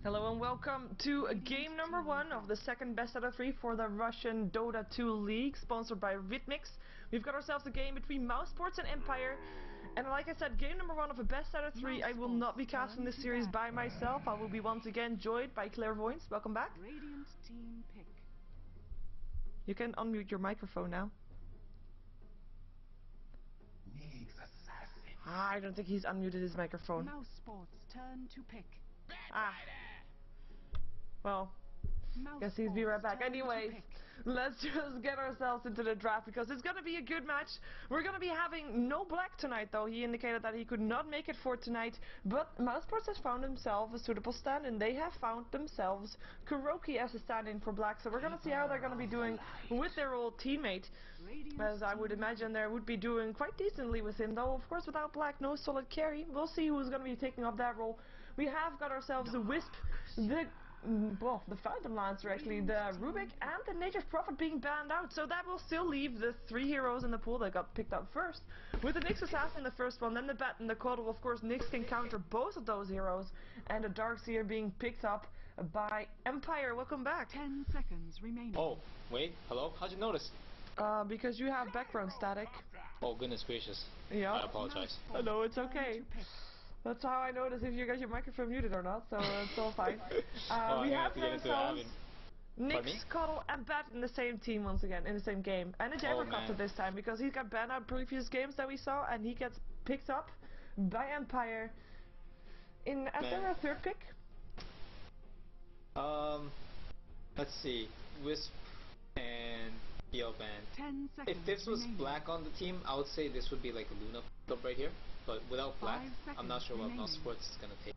Hello and welcome to game number 1 of the second best out of 3 for the Russian Dota 2 League, sponsored by Ritmix. We've got ourselves a game between Mousesports and Empire, and like I said, game number 1 of the best out of 3. I will not be casting this series by myself. I will be once again joined by Clairvoyance. Welcome back. Radiant team pick. You can unmute your microphone now. I don't think he's unmuted his microphone. Mousesports turn to pick. Well, guess he's be right back. Anyways, let's just get ourselves into the draft because it's going to be a good match. We're going to be having no black tonight, though. He indicated that he could not make it for tonight, but Mousesports has found himself a suitable stand, and they have found themselves Kuroki as a stand-in for black. So we're going to see how they're going to be doing with their old teammate, as I would imagine they would be doing quite decently with him, though of course without black, no solid carry. We'll see who's going to be taking up that role. We have got ourselves the Wisp, the Phantom Lancer actually, the Rubik and the Native Prophet being banned out, so that will still leave the 3 heroes in the pool that got picked up first. With the Nyx Assassin the first one, then the Bat and the Coddle. Of course Nyx can counter both of those heroes, and the Darkseer being picked up by Empire. Welcome back. 10 seconds remaining. Oh, wait, hello? How'd you notice? Because you have background static. Oh, goodness gracious. Yeah. I apologize. No, it's okay. That's how I notice if you got your microphone muted or not, so it's all fine. We have ourselves Nyx, Coddle and Bat in the same team once again, in the same game. And a Gyrocopter this time, because he got banned out previous games that we saw, and he gets picked up by Empire in, as their third pick. Let's see. Wisp and BL band. 10 seconds if this was remaining. black on the team, I would say this would be like a Luna up right here. But without black, I'm not sure what Mousesports is gonna take.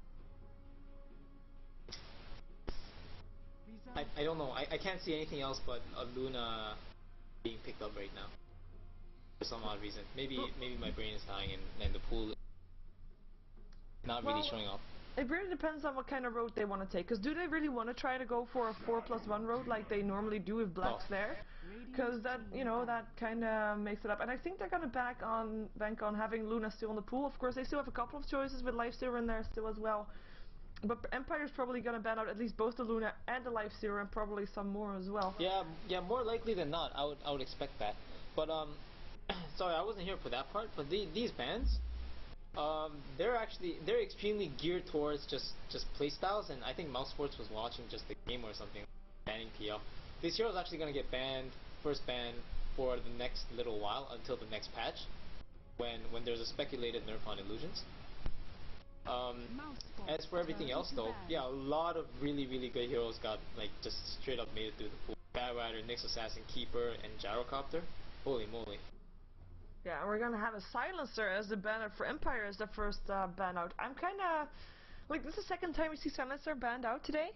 I don't know. I can't see anything else but a Luna being picked up right now. For some odd reason. Maybe my brain is dying and the pool is not really showing up. It really depends on what kind of road they want to take. Because do they really want to try to go for a 4+1 road like they normally do if black's there? Because that, you know, that kind of makes it up. And I think they're going to bank on having Luna still in the pool. Of course, they still have a couple of choices with Lifestealer in there still as well. But Empire's probably going to ban out at least both the Luna and the Lifestealer and probably some more as well. Yeah, more likely than not. I would expect that. But sorry, I wasn't here for that part. But these bans, they're extremely geared towards just playstyles, and I think Mousesports was watching just the game or something, banning PL. This hero's actually gonna get banned, first ban for the next little while until the next patch, when there's a speculated nerf on illusions. As for everything else though, yeah, a lot of really good heroes got like just straight up made it through the pool. Bat Rider, Nyx Assassin, Keeper, and Gyrocopter. Holy moly. Yeah, and we're gonna have a Silencer as the banner for Empire as the first ban out. I'm kinda like, this is the second time we see Silencer banned out today.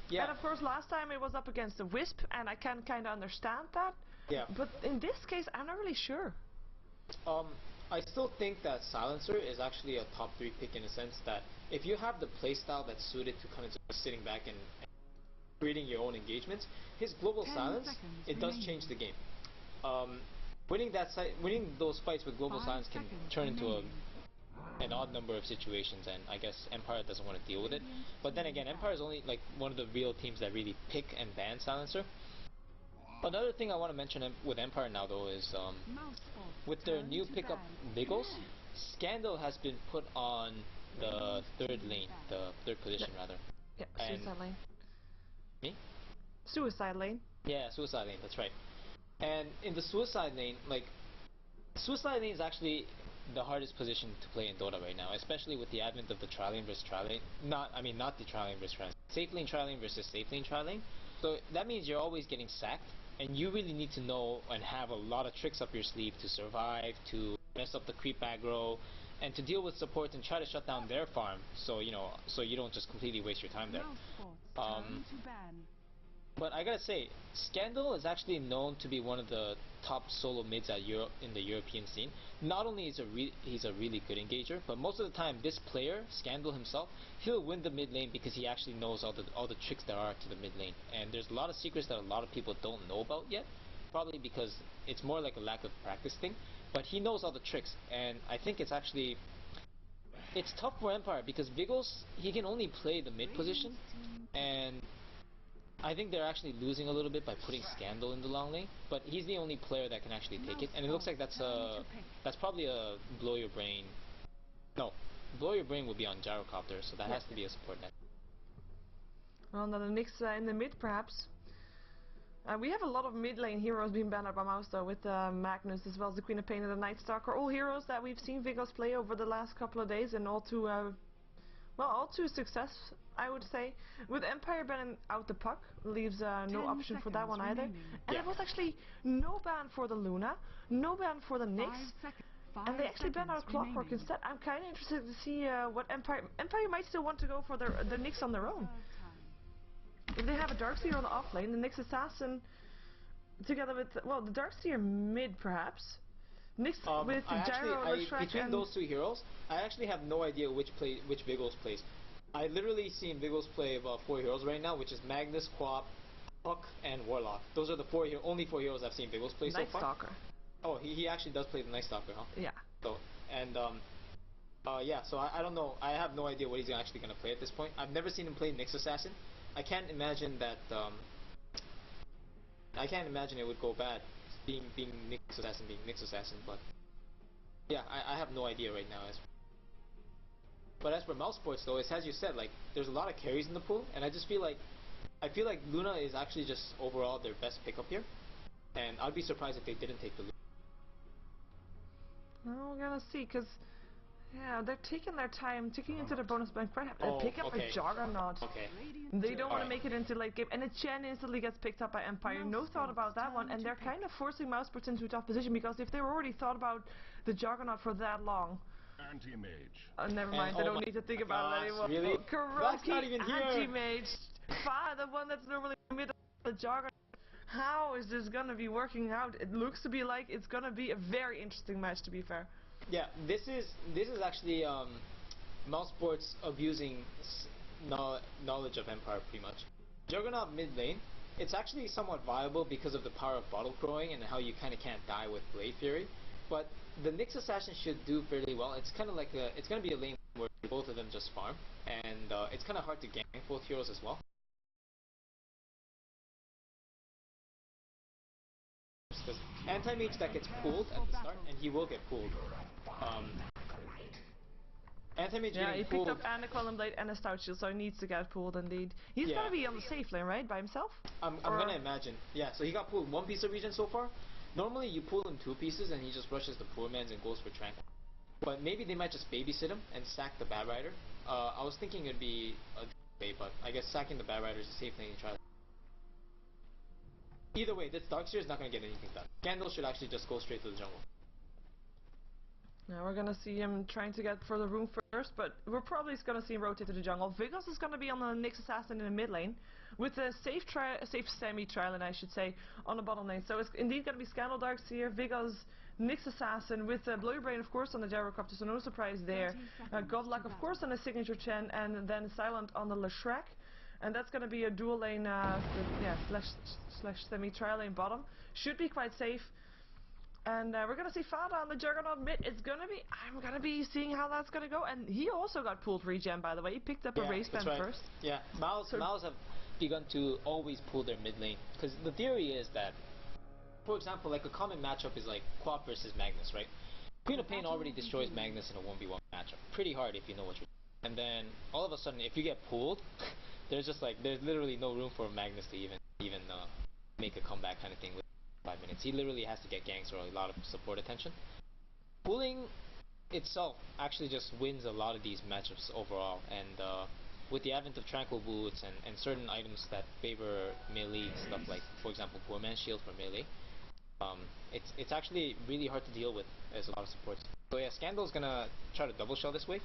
Yeah. And of course last time it was up against the Wisp, and I can kinda understand that. Yeah. But in this case I'm not really sure. I still think that Silencer is actually a top 3 pick in a sense that if you have the playstyle that's suited to kind of just sitting back and creating your own engagements, his global silence, it does change the game. Winning those fights with global silence can turn into an odd number of situations, and I guess Empire doesn't want to deal with it. But then again, Empire is only like one of the real teams that really pick and ban Silencer. Another thing I want to mention with Empire now though is with their new pickup Biggles, Scandal has been put on the third lane, the third position rather. Yeah, Suicide Lane. Me? Suicide Lane. Yeah, Suicide Lane, that's right. And in the Suicide Lane, like, Suicide Lane is actually the hardest position to play in Dota right now, especially with the advent of the tri-lane versus tri-lane. Not the tri-lane versus tri-lane. Safe lane tri-lane versus safe lane tri-lane. So that means you're always getting sacked, and you really need to know and have a lot of tricks up your sleeve to survive, to mess up the creep aggro, and to deal with support and try to shut down their farm, so you know, so you don't just completely waste your time there. But I gotta say, Scandal is actually known to be one of the top solo mids in the European scene. Not only is he's a really good engager, but most of the time this player, Scandal himself, he'll win the mid lane because he actually knows all the tricks there are to the mid lane. And there's a lot of secrets that a lot of people don't know about yet, probably because it's more like a lack of practice thing. But he knows all the tricks, and I think it's actually it's tough for Empire because Vigos, he can only play the mid position, and I think they're actually losing a little bit by putting Scandal in the long lane, but he's the only player that can actually take it, and it looks like that's probably a blow your brain. No, blow your brain will be on Gyrocopter, so that has to be a support net. Well, then the Nyx in the mid, perhaps. We have a lot of mid lane heroes being banned by Mouz though, with Magnus as well as the Queen of Pain and the Night Stalker. All heroes that we've seen Vigos play over the last couple of days, and all to success, I would say. With Empire banning out the puck, leaves no option for that one either. And there was actually no ban for the Luna, no ban for the Nyx, and they actually banned out Clockwork instead. I'm kind of interested to see what Empire might still want to go for their Nyx on their own. If they have a Darkseer on the off lane, the Nyx Assassin together with, well, the Darkseer mid perhaps. Nyx with Gyro, Leshrac, between those two heroes, I actually have no idea which Vigos plays. I literally seen Vigos play about 4 heroes right now, which is Magnus, Quap, Puck, and Warlock. Those are the only 4 heroes I've seen Vigos play so far. Night Stalker. Oh, he actually does play the Night Stalker, huh? Yeah. So, and yeah, so I don't know. I have no idea what he's actually going to play at this point. I've never seen him play Nyx Assassin. I can't imagine that. I can't imagine it would go bad, being Nyx Assassin. But yeah, I have no idea right now. But as for Mousesports though, it's as you said, like there's a lot of carries in the pool, and I feel like Luna is actually just overall their best pickup here, and I'd be surprised if they didn't take the Luna. Well, we're gonna see, cause yeah, they're taking their time, taking into the bonus bank. Pick up a Juggernaut. Okay. They don't want to make it into late game, and a Chen instantly gets picked up by Empire. No thought about that one, and they're kind of forcing Mousesports into a tough position, because if they already thought about the Juggernaut for that long, anti-mage. Never mind, they don't need to think about it anymore. Really? That's not even here. Anti-mage, the one that's normally in the middle of the Juggernaut. How is this gonna be working out? It looks to be like it's gonna be a very interesting match, to be fair. Yeah, this is actually Mousesports abusing knowledge of Empire pretty much. Juggernaut mid lane, it's actually somewhat viable because of the power of bottle crowing and how you kind of can't die with Blade Fury. But the Nyx Assassin should do fairly well. It's kind of like it's gonna be a lane where both of them just farm, and it's kind of hard to gank both heroes as well. Because anti-mage that gets pulled at the start, and he will get pulled. Anti-mage getting pulled. He picked up and a Column Blade and a Stout Shield, so he needs to get pulled indeed. He's gonna be on the safe lane, right, by himself? I'm gonna imagine. Yeah, so he got pulled 1 piece of regen so far. Normally you pull him 2 pieces and he just rushes the poor man's and goes for Tranquil. But maybe they might just babysit him and sack the Bad Rider. I was thinking it'd be a way, but I guess sacking the Bad Rider is a safe thing to try. Either way, this Darkseer is not going to get anything done. Scandal should actually just go straight to the jungle. Now we're going to see him trying to get for the room first, but we're probably going to see him rotate to the jungle. Vigos is going to be on the Nyx Assassin in the mid lane, with a safe semi-trial, and I should say, on the bottom lane. So it's indeed going to be Scandal, Darkseer, Vigos, Nyx Assassin, with Blue Brain of course on the Gyrocopter, so no surprise there. Godluck of course on the Signature Chen, and then Silent on the Leshrac. And that's going to be a dual lane, slash semi-trial lane bottom. Should be quite safe. And we're going to see Fada on the Juggernaut mid. I'm going to be seeing how that's going to go. And he also got pulled regen, by the way. He picked up a race band first. Yeah, Mouz have begun to always pull their mid lane. Because the theory is that, for example, like a common matchup is like Quap versus Magnus, right? Queen of Pain already destroys Magnus in a 1v1 matchup. Pretty hard if you know what you're doing. And then, all of a sudden, if you get pulled, there's literally no room for Magnus to even make a comeback kind of thing with 5 minutes. He literally has to get ganks or a lot of support attention. Pulling itself actually just wins a lot of these matchups overall, and with the advent of Tranquil Boots and certain items that favor melee stuff, like for example Poor Man's Shield for melee, it's actually really hard to deal with as a lot of supports. So yeah, Scandal's gonna try to double shell this wave.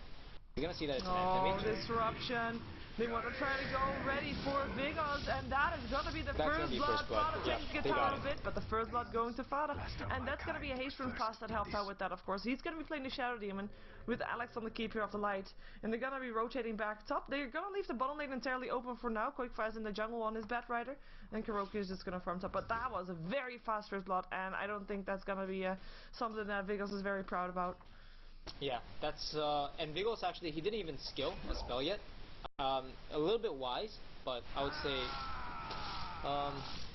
You're gonna see that it's an anti-mage. Disruption. They want to try to go ready for Vigos, and that is gonna be the first blood. Fada takes guitar a bit, but the first blood going to Fada. And that's gonna be a haste rune pass that helps out with that, of course. He's gonna be playing the Shadow Demon with Alex on the Keeper of the Light. And they're gonna be rotating back top. They're gonna leave the bottom lane entirely open for now. Quickfire's in the jungle on his Bat Rider, and Kuroki is just gonna farm top. But that was a very fast first blood, and I don't think that's gonna be something that Vigos is very proud about. Yeah, that's and Vigos actually he didn't even skill a spell yet. A little bit wise, but I would say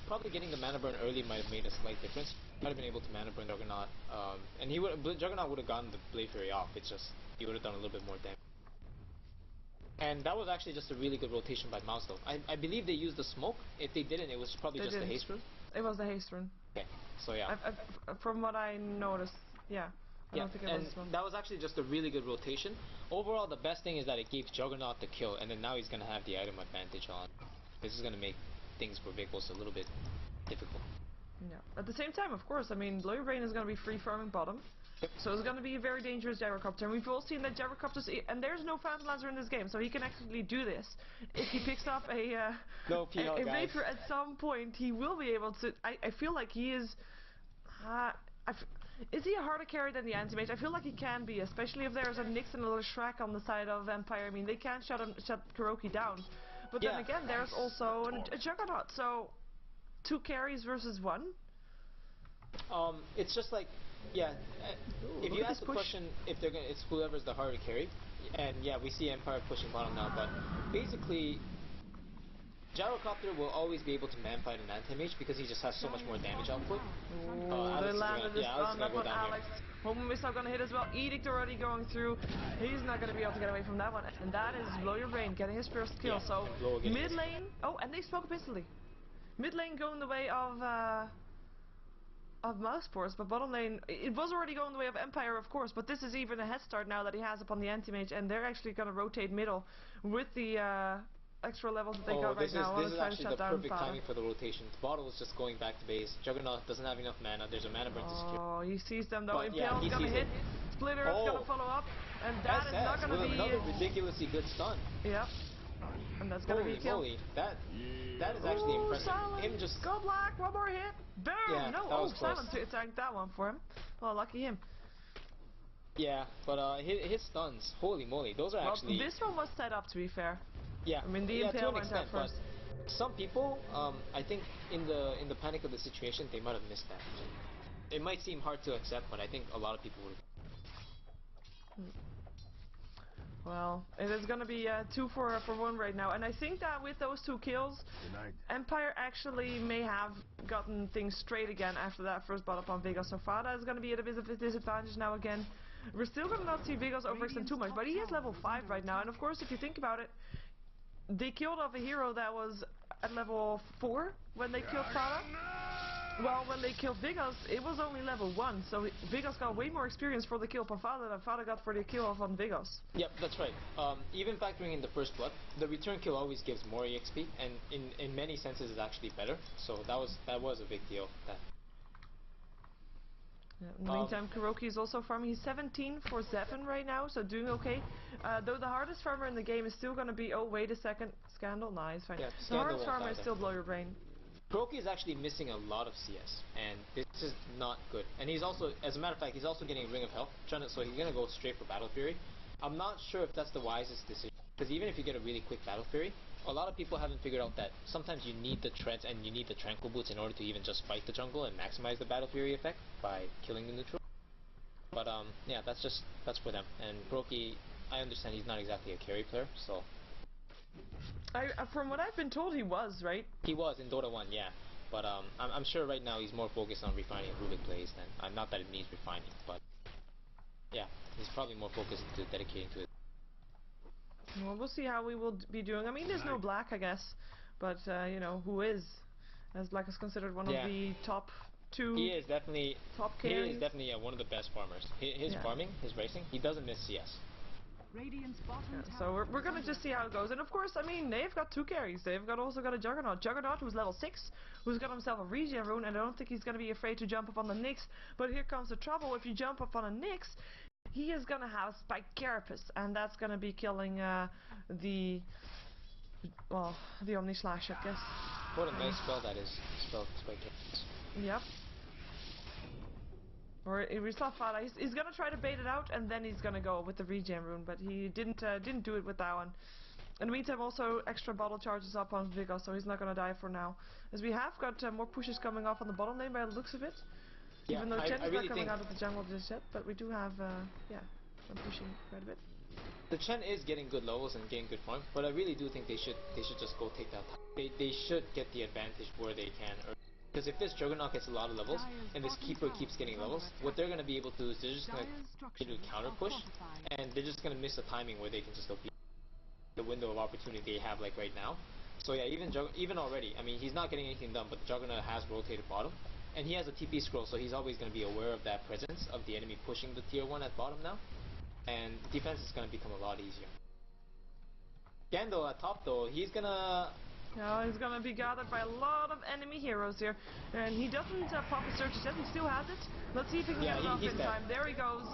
probably getting the mana burn early might have made a slight difference. Might have been able to mana burn Juggernaut, and Juggernaut would have gotten the Blade Fury off. It's just he would have done a little bit more damage. And that was actually just a really good rotation by Mouz though. I believe they used the smoke. If they didn't, it was probably just the haste rune. It was the haste rune. Okay, so yeah. From what I noticed, yeah. I don't think it was smoke. That was actually just a really good rotation. Overall, the best thing is that it gave Juggernaut the kill, and then now he's gonna have the item advantage on. This is gonna make things for Vigos a little bit difficult. Yeah. At the same time, of course, I mean, Blue Brain is going to be free farming bottom. Yep. So it's going to be a very dangerous Gyrocopter. And we've all seen that Gyrocopters, and there's no Phantom Lancer in this game, so he can actually do this. If he picks up a Vapor at some point, he will be able to. I feel like he is. Is he a harder carry than the anti-mage? I feel like he can be, especially if there's a Nyx and a little Shrek on the side of Empire. I mean, they can shut Kuroki down. But then again, there's also a Juggernaut, so 2 carries versus 1? It's just like, if you ask the question if they're gonna, it's whoever's the harder carry, and yeah, we see Empire pushing bottom now, but basically, Gyrocopter will always be able to man-fight an anti-mage because he just has so much more damage output. They landed this stun up on Alex. Home missile gonna hit as well. Edict already going through. He's not gonna be able to get away from that one. And that is Blow Your Brain getting his first kill. So mid lane. Oh, and they spoke up instantly. Mid lane going the way of Mousesports, but bottom lane it was already going the way of Empire, of course. But this is even a head start now that he has upon the anti-mage, and they're actually gonna rotate middle with the extra levels that they got right now. This is actually the perfect timing for the rotation. The bottle is just going back to base. Juggernaut doesn't have enough mana. There's a mana burn to secure. Oh, he sees them though. Impale's gonna hit. Splitter is gonna follow up, and that is not gonna be another ridiculously good stun. Yep. And that's gonna be a kill. Holy, that is actually impressive. Silent. Him just go black. One more hit. Boom. Yeah, no. Silent tanked that one for him. Well, lucky him. Yeah, but his stuns. Holy moly, those are actually. This one was set up, to be fair. Yeah, I mean the Impale went out first. Some people, I think, in the panic of the situation, they might have missed that. It might seem hard to accept, but I think a lot of people would. Well, it is going to be 2 for 1 right now, and I think that with those 2 kills, Empire actually may have gotten things straight again after that first bot up on Vigos. So Fada is going to be at a bit of a disadvantage now again. We're still going to not see Vigos overextend too much, but he is level 5 right now, and of course, if you think about it, they killed off a hero that was at level 4 when they killed Fada. Well, when they killed Vigos, it was only level 1, so Vigos got way more experience for the kill on Fada than Fada got for the kill off on Vigos. Yep, that's right. Even factoring in the first blood, the return kill always gives more EXP, and in many senses is actually better. So that was a big deal. In the meantime, Kuroki is also farming. He's 17 for 7 right now, so doing okay. Though the hardest farmer in the game is still going to be, oh wait a second, Scandal? Nah, he's fine. Yeah, the hardest farmer is still Blow Your Brain. Kuroki is actually missing a lot of CS, and this is not good. And he's also, as a matter of fact, he's also getting a Ring of Health, so he's going to go straight for Battle Fury. I'm not sure if that's the wisest decision, because even if you get a really quick Battle Fury, a lot of people haven't figured out that sometimes you need the treads and you need the Tranquil Boots in order to even just fight the jungle and maximize the Battle Fury effect by killing the neutral. But yeah, that's for them. And Kuroki, I understand he's not exactly a carry player, so... from what I've been told, he was, right? He was in Dota 1, yeah. But I'm sure right now he's more focused on refining Rubik plays than... not that it needs refining, but... Yeah, he's probably more focused to dedicating to it. Well, we'll see how we will be doing. I mean, there's no Black, I guess. But, you know, who is? As Black is considered one of the top 2... He is definitely... Top carries. He is definitely one of the best farmers. His farming, his racing, he doesn't miss CS. So we're gonna just see how it goes, and of course, I mean, they've got 2 carries. They've also got a Juggernaut who's level 6, who's got himself a regen rune, and I don't think he's gonna be afraid to jump up on the Nyx. But here comes the trouble: if you jump up on a Nyx, he is gonna have Spike Carapace, and that's gonna be killing the Omni Slash, I guess. What a nice spell that is. Spike Carapace. Yep. Or we saw Fada. He's gonna try to bait it out, and then he's gonna go with the regen rune, but he didn't do it with that one. In the meantime, also extra bottle charges up on Vigos, so he's not gonna die for now. As we have got more pushes coming off on the bottom lane by the looks of it. Yeah, even though Chen is really not coming out of the jungle just yet, but we do have I'm pushing quite a bit. The Chen is getting good levels and getting good farm, but I really do think they should just go take that time. They should get the advantage where they can. Because if this Juggernaut gets a lot of levels, and this Keeper keeps getting levels, what they're going to be able to do is they're just going to do counter push, and they're just going to miss the timing where they can just OP the window of opportunity they have like right now. So yeah, even already, I mean, he's not getting anything done, but the Juggernaut has rotated bottom, and he has a TP scroll, so he's always going to be aware of that presence of the enemy pushing the tier 1 at bottom now, and defense is going to become a lot easier. Gando at top though, he's gonna be gathered by a lot of enemy heroes here, and he doesn't pop a search yet. He still has it. Let's see if he can get it off in time. There he goes.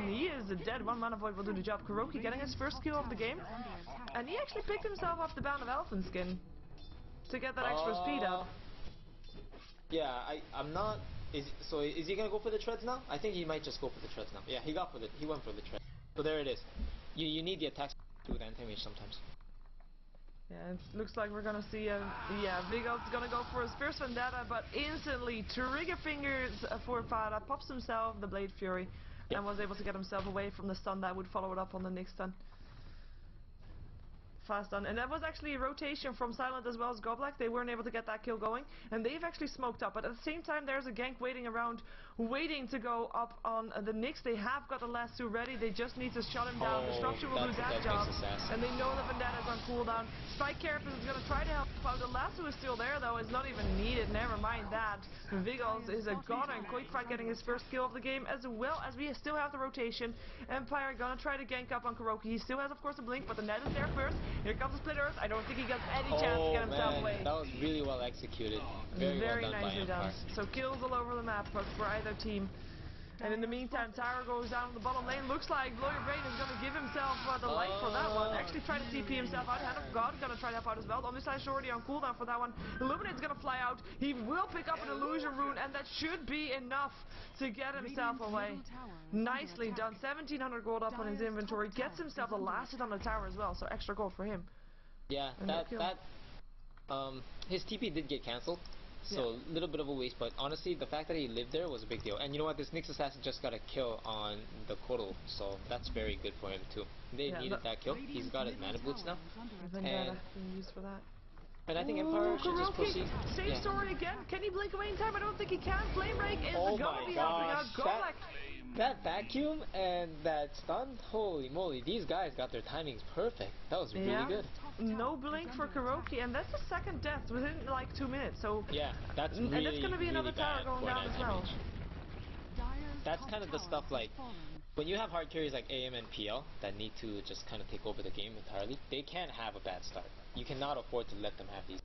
He is dead. One mana void will do the job. Kuroki getting his first kill of the game, and he actually picked himself up the Bound of Elephant skin to get that extra speed up. Yeah, I'm not. Is he gonna go for the treads now? I think he might just go for the treads now. Yeah, he went for the treads. So there it is. You need the attack with anti-mage sometimes. Yeah, it looks like we're gonna see Viggo's gonna go for his first Vendetta, but instantly trigger fingers for Fada, pops himself the Blade Fury, and was able to get himself away from the stun that would follow it up on the next stun. Fast done, and that was actually a rotation from Silent as well as Goblak. They weren't able to get that kill going, and they've actually smoked up, but at the same time there's a gank waiting around, waiting to go up on the Nyx. They have got the lasso ready, they just need to shut him down. Destruction will do that job, and they know the Vendetta is on cooldown. Spike Carapace is going to try to help out. The lasso is still there though, it's not even needed, never mind that. Viggo's is a goner, and Quakefight getting his first kill of the game, as well as we still have the rotation. Empire gonna try to gank up on Kuroki. He still has of course a blink, but the net is there first. Here comes the Split Earth. I don't think he gets any chance to get himself away. That was really well executed. Very well done nicely by Empire. done. So kills all over the map for either team. And in the meantime, Tower goes down the bottom lane. Looks like Lawyer Brain is going to give himself the life for that one. Actually try to TP himself out. Hand of God going to try to help out as well. On this side, already on cooldown for that one. Illuminate's going to fly out. He will pick up an Illusion Rune, and that should be enough to get himself away. Nicely done. 1700 gold up on his inventory. Gets himself the last hit on the tower as well, so extra gold for him. Yeah, his TP did get cancelled. So a little bit of a waste, but honestly, the fact that he lived there was a big deal. And you know what? This Nyx Assassin just got a kill on the Kotal, so that's very good for him too. They needed that kill. He's got his mana boots now. And used for that. And I think Empire should just proceed. Save story again. Can he blink away in time? I don't think he can. Flame Break is gonna be helping out. Golak. That vacuum and that stun, holy moly, these guys got their timings perfect. That was really good. No blink for Kuroki, and that's the second death within like 2 minutes. So yeah, that's really, and it's gonna be another tower going down as well. That's kind of the stuff like when you have hard carries like AM and PL that need to just kind of take over the game entirely. They can't have a bad start. You cannot afford to let them have these.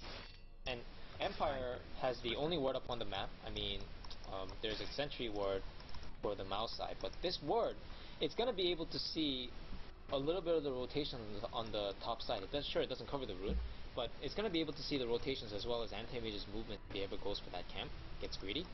And Empire has the only ward up on the map. I mean, there's a sentry ward for the Mouse side, but this ward, it's going to be able to see a little bit of the rotation on the top side. It doesn't cover the rune, but it's going to be able to see the rotations as well as anti-mage's movement if he ever goes for that camp, gets greedy.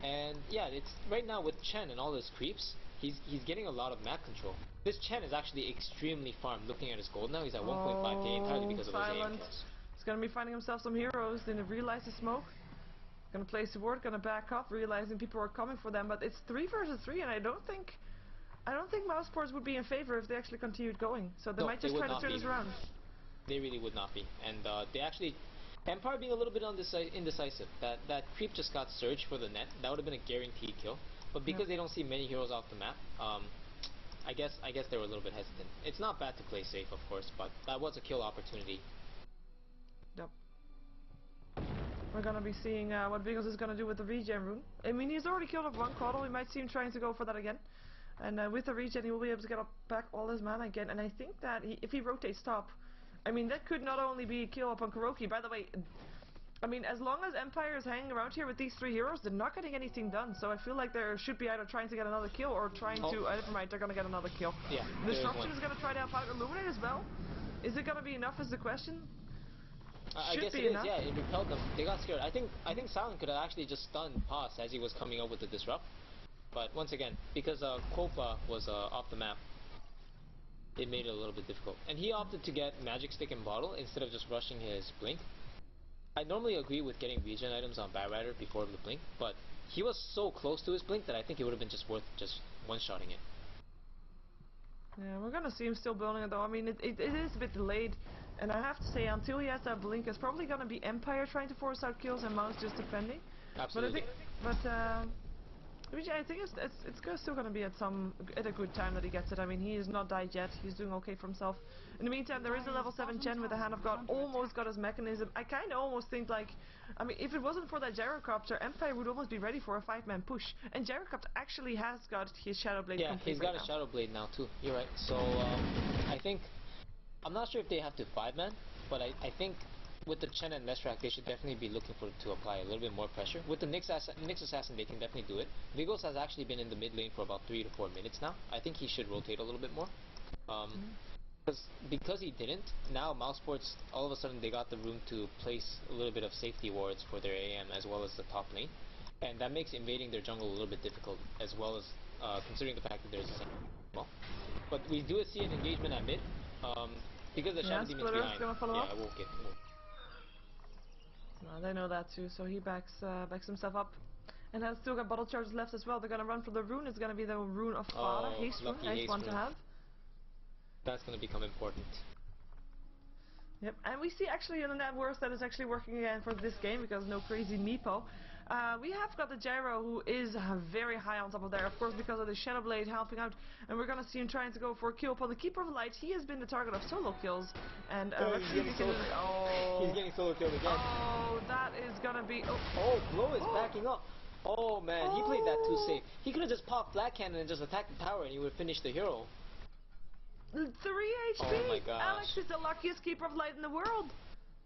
And yeah, it's right now with Chen and all his creeps, he's getting a lot of map control. This Chen is actually extremely farmed. Looking at his gold now, he's at 1.5k entirely because of those AM kills. He's going to be finding himself some heroes. Didn't realize the smoke. Gonna place the ward, gonna back up, realizing people are coming for them, but it's 3 versus 3, and I don't think Mousesports would be in favor if they actually continued going. So they might just try to turn this around. They really would not be, and they actually, Empire being a little bit indecisive. That creep just got surged for the net. That would have been a guaranteed kill, but because they don't see many heroes off the map, I guess they were a little bit hesitant. It's not bad to play safe, of course, but that was a kill opportunity. Yep. We're gonna be seeing what Viggo's is gonna do with the regen rune. I mean, he's already killed off one Kotal. We might see him trying to go for that again. And with the regen, he will be able to get back all his mana again. And I think that if he rotates top, I mean, that could not only be a kill up on Kuroki. By the way, I mean, as long as Empire is hanging around here with these 3 heroes, they're not getting anything done. So I feel like there should be either trying to get another kill or trying to. Never mind, they're gonna get another kill. Yeah. Destruction is gonna try to help out Illuminate as well. Is it gonna be enough? Is the question. I guess it is, yeah, it repelled them. They got scared. I think Silent could have actually just stunned Paz as he was coming up with the disrupt. But once again, because Kopa was off the map, it made it a little bit difficult. And he opted to get Magic Stick and Bottle instead of just rushing his Blink. I normally agree with getting regen items on Bat Rider before the Blink, but he was so close to his Blink that I think it would have been just worth just one-shotting it. Yeah, we're gonna see him still building it though. I mean, it is a bit delayed, and I have to say, until he has that blink, it's probably gonna be Empire trying to force out kills and Mouz just defending. Absolutely. I think it's still gonna be at a good time that he gets it. I mean, he is not died yet. He's doing okay for himself. In the meantime, there is a level 7 Chen with the Hand of God. Almost got his mechanism. I kind of almost think like, I mean, if it wasn't for that gyrocopter, Empire would almost be ready for a 5-man push. And gyrocopter actually has got his Shadow Blade. Yeah, he's got a Shadow Blade now too. You're right. So I think I'm not sure if they have to 5-man, but I think with the Chen and Lestrak, they should definitely be looking to apply a little bit more pressure. With the Nyx Assassin, they can definitely do it. Vigos has actually been in the mid lane for about 3 to 4 minutes now. I think he should rotate a little bit more. Because he didn't, now Mousesports, all of a sudden they got the room to place a little bit of safety wards for their AM as well as the top lane. And that makes invading their jungle a little bit difficult, as well as considering the fact that there's a same well. But we do see an engagement at mid, because the Shadow Demon's behind. Yeah, we'll get. Well, they know that too, so he backs himself up. And has still got bottle charges left as well. They're gonna run for the rune. It's gonna be the rune of Father. Haste rune, nice one to have. That's gonna become important. Yep, and we see actually in the net worth that is actually working again for this game because no crazy Meepo. We have got the Gyro who is very high on top of there, of course, because of the Shadow Blade helping out, and we're gonna see him trying to go for a kill upon the Keeper of Light. He has been the target of solo kills, and let's see if he can. He's getting solo killed again. Oh, that is gonna be. Blow is backing up. Oh man, he played that too safe. He could have just popped Black Cannon and just attacked the tower, and he would finish the hero. 3 HP! Oh my gosh. Alex is the luckiest Keeper of Light in the world!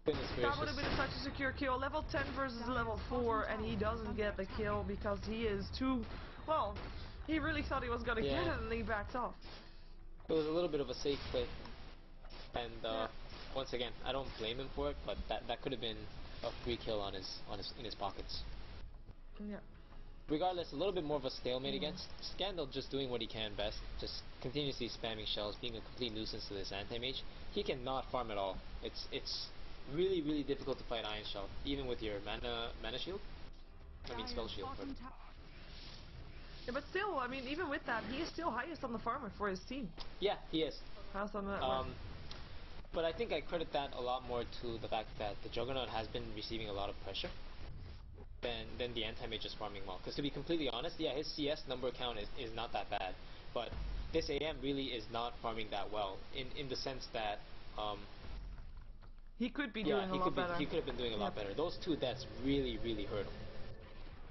Goodness gracious. That would have been such a secure kill. Level 10 versus level 4, and he doesn't get the kill because he is too... Well, he really thought he was going to get it, and he backs off. It was a little bit of a safe play. And once again, I don't blame him for it, but that could have been a free kill in his pockets. Yeah. Regardless, a little bit more of a stalemate against Scandal, just doing what he can best, just continuously spamming shells, being a complete nuisance to this anti-mage. He cannot farm at all. It's really, really difficult to fight Iron Shell, even with your mana shield. I mean spell shield. Yeah, but still, I mean, even with that, he is still highest on the farmer for his team. Yeah, he is. How's on that? But I think I credit that a lot more to the fact that the Juggernaut has been receiving a lot of pressure than the anti-mage is farming well. Because to be completely honest, yeah, his CS number count is not that bad, but this AM really is not farming that well in the sense that he could be doing a lot better. He could have been doing a lot better. Those 2 deaths really, really hurt him.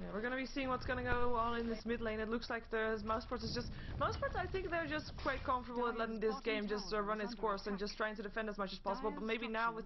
Yeah, we're gonna be seeing what's gonna go on in this mid lane. It looks like there's Mousesports is just I think they're just quite comfortable with letting this game just run its course and just trying to defend as much as possible. But maybe now with